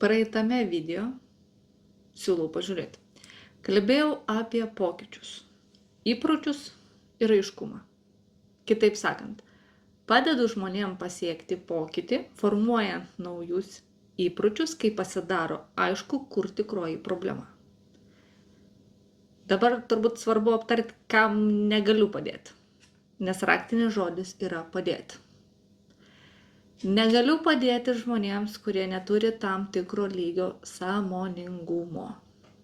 Praeitame video siūlau pažiūrėti. Kalbėjau apie pokyčius, įpročius ir aiškumą. Kitaip sakant, padedu žmonėm pasiekti pokytį, formuojant naujus įpročius, kai pasidaro aišku, kur tikroji problema. Dabar turbūt svarbu aptarti, kam negaliu padėti, nes raktinis žodis yra padėti. Negaliu padėti žmonėms, kurie neturi tam tikro lygio sąmoningumo.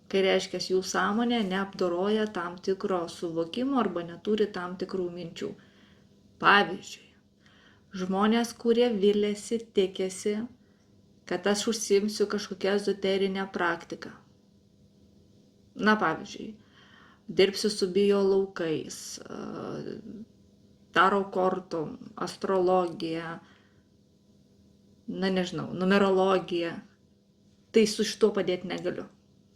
Kai reiškia, jų sąmonė neapdoroja tam tikro suvokimo arba neturi tam tikrų minčių. Pavyzdžiui, žmonės, kurie viliasi, tikėsi, kad aš užsiimsiu kažkokią ezoterinę praktiką. Na, pavyzdžiui, dirbsiu su biolaukais, taro kortom, astrologija, numerologija. Tai su šituo padėti negaliu.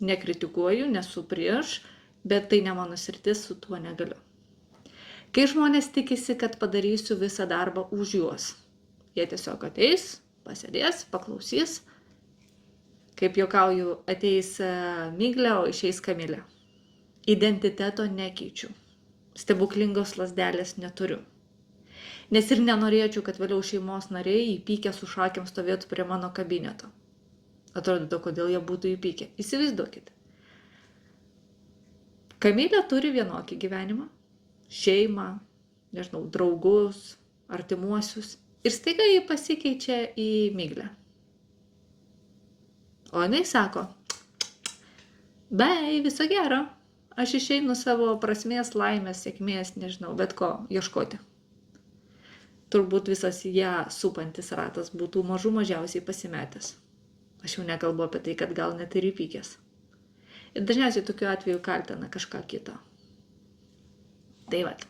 Nekritikuoju, nesu prieš, bet tai ne mano sritis, su tuo negaliu. Kai žmonės tikisi, kad padarysiu visą darbą už juos, jie tiesiog ateis, pasėdės, paklausys. Kaip juokauju, ateis Miglė, o išeis Kamilė. Identiteto nekeičiu. Stebuklingos lazdelės neturiu. Nes ir nenorėčiau, kad vėliau šeimos nariai įpykę su šakėm stovėtų prie mano kabineto. Atrodo, kodėl jie būtų įpykę. Įsivaizduokit. Kamilė turi vienokį gyvenimą, šeimą, draugus, artimuosius. Ir staiga jį pasikeičia į Miglę. O jinai sako, viso gero, aš išeinu savo prasmės, laimės, sėkmės, bet ko ieškoti. Turbūt visas ją supantis ratas būtų mažiausiai pasimetęs. Aš jau nekalbu apie tai, kad gal net ir įpykęs. Ir dažniausiai tokiu atveju kaltina kažką kito. Tai vat.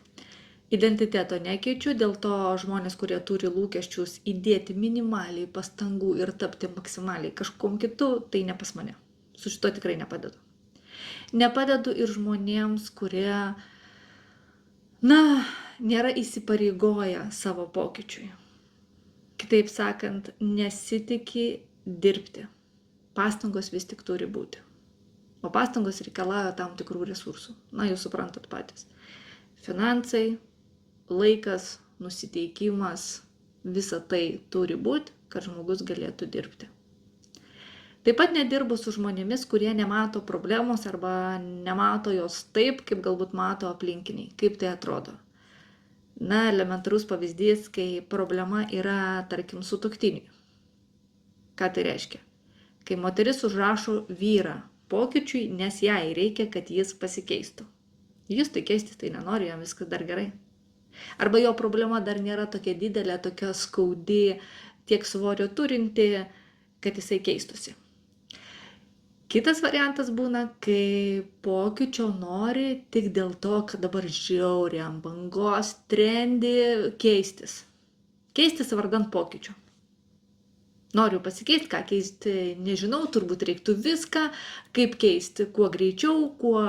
Identiteto nekeičiu, dėl to žmonės, kurie turi lūkesčius įdėti minimaliai pastangų ir tapti maksimaliai kažkuom kitu, tai ne pas mane. Su šito tikrai nepadedu. Nepadedu ir žmonėms, kurie, nėra įsipareigoję savo pokyčiui. Kitaip sakant, nesitiki dirbti. Pastangos vis tik turi būti. O pastangos reikalauja tam tikrų resursų. Jūs suprantat patys. Finansai, laikas, nusiteikimas, visa tai turi būti, kad žmogus galėtų dirbti. Taip pat nedirbu su žmonėmis, kurie nemato problemos arba nemato jos taip, kaip galbūt mato aplinkiniai. Kaip tai atrodo? Elementarus pavyzdys, kai problema yra, tarkim, sutuoktiniui. Ką tai reiškia? Kai moteris užrašo vyrą pokyčiui, nes jai reikia, kad jis pasikeistų. Jis tai keistis tai nenori, jam viskas dar gerai. Arba jo problema dar nėra tokia didelė, tokia skaudi, tiek svorio turinti, kad jisai keistusi. Kitas variantas būna, kai pokyčio nori tik dėl to, kad dabar žiauriai ant bangos trendi keistis. Keistis vardan pokyčio. Noriu pasikeisti, ką keisti, nežinau, turbūt reiktų viską, kaip keisti, kuo greičiau, kuo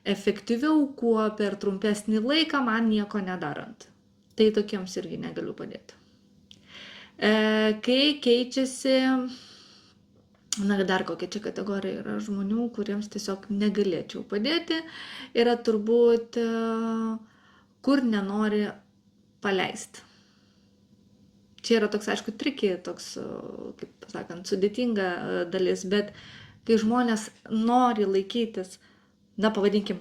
efektyviau, kuo per trumpesnį laiką, man nieko nedarant. Tai tokiems irgi negaliu padėti. Kai keičiasi, dar kokia čia kategorija yra žmonių, kuriems tiesiog negalėčiau padėti, yra turbūt, kur nenori paleisti. Čia yra toks, aišku, triki, toks, kaip sakant, sudėtinga dalis, bet kai žmonės nori laikytis, pavadinkim,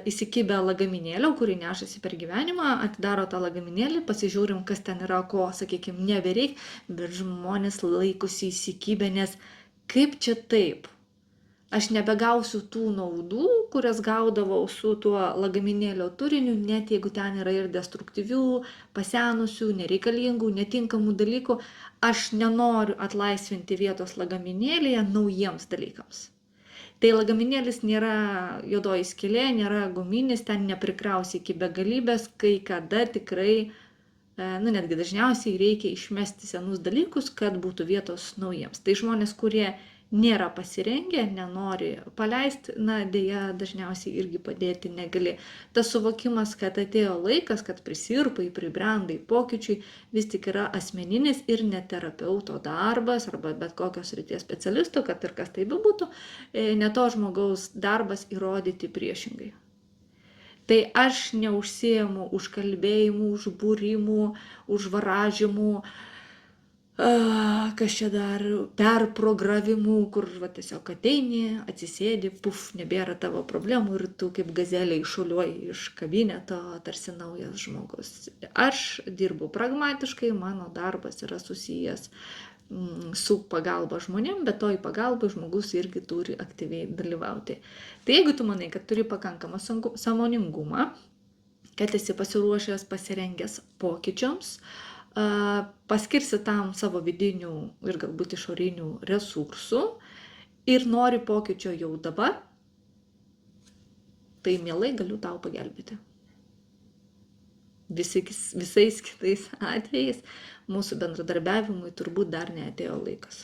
įsikibę lagaminėlio, kurį nešasi per gyvenimą, atidaro tą lagaminėlį, pasižiūrim, kas ten yra, ko, sakykim, nebereik, bet žmonės laikosi įsikibę, nes kaip čia taip? Aš nebegausiu tų naudų, kurias gaudavau su tuo lagaminėlio turiniu, net jeigu ten yra ir destruktyvių, pasenusių, nereikalingų, netinkamų dalykų. Aš nenoriu atlaisvinti vietos lagaminėlėje naujiems dalykams. Tai lagaminėlis nėra juodoji skylė, nėra guminis, ten neprikrausi iki begalybės, kai kada tikrai, netgi dažniausiai reikia išmesti senus dalykus, kad būtų vietos naujiems. Tai žmonės, kurie nėra pasirengę, nenori paleisti, na, dėja, dažniausiai irgi padėti negali. Tas suvokimas, kad atėjo laikas, kad prisirpai, pribrendai pokyčiui, vis tik yra asmeninis ir ne terapeuto darbas arba bet kokios srities specialisto, kad ir kas tai bebūtų, ne to žmogaus darbas įrodyti priešingai. Tai aš neužsiemu užkalbėjimų, užbūrimų, užvaražymų, kas čia dar, perprogramimų, kur va, tiesiog ateini, atsisėdi, puf, nebėra tavo problemų ir tu kaip gazelė iššuoliuoji iš kabineto, tarsi naujas žmogus. Aš dirbu pragmatiškai, mano darbas yra susijęs su pagalba žmonėm, bet toj pagalbai žmogus irgi turi aktyviai dalyvauti. Tai jeigu tu manai, kad turi pakankamą sąmoningumą, kad esi pasiruošęs, pasirengęs pokyčiams, paskirsi tam savo vidinių ir galbūt išorinių resursų ir nori pokyčio jau dabar, tai mielai galiu tau pagelbėti. Visais kitais atvejais mūsų bendradarbiavimui turbūt dar neatėjo laikas.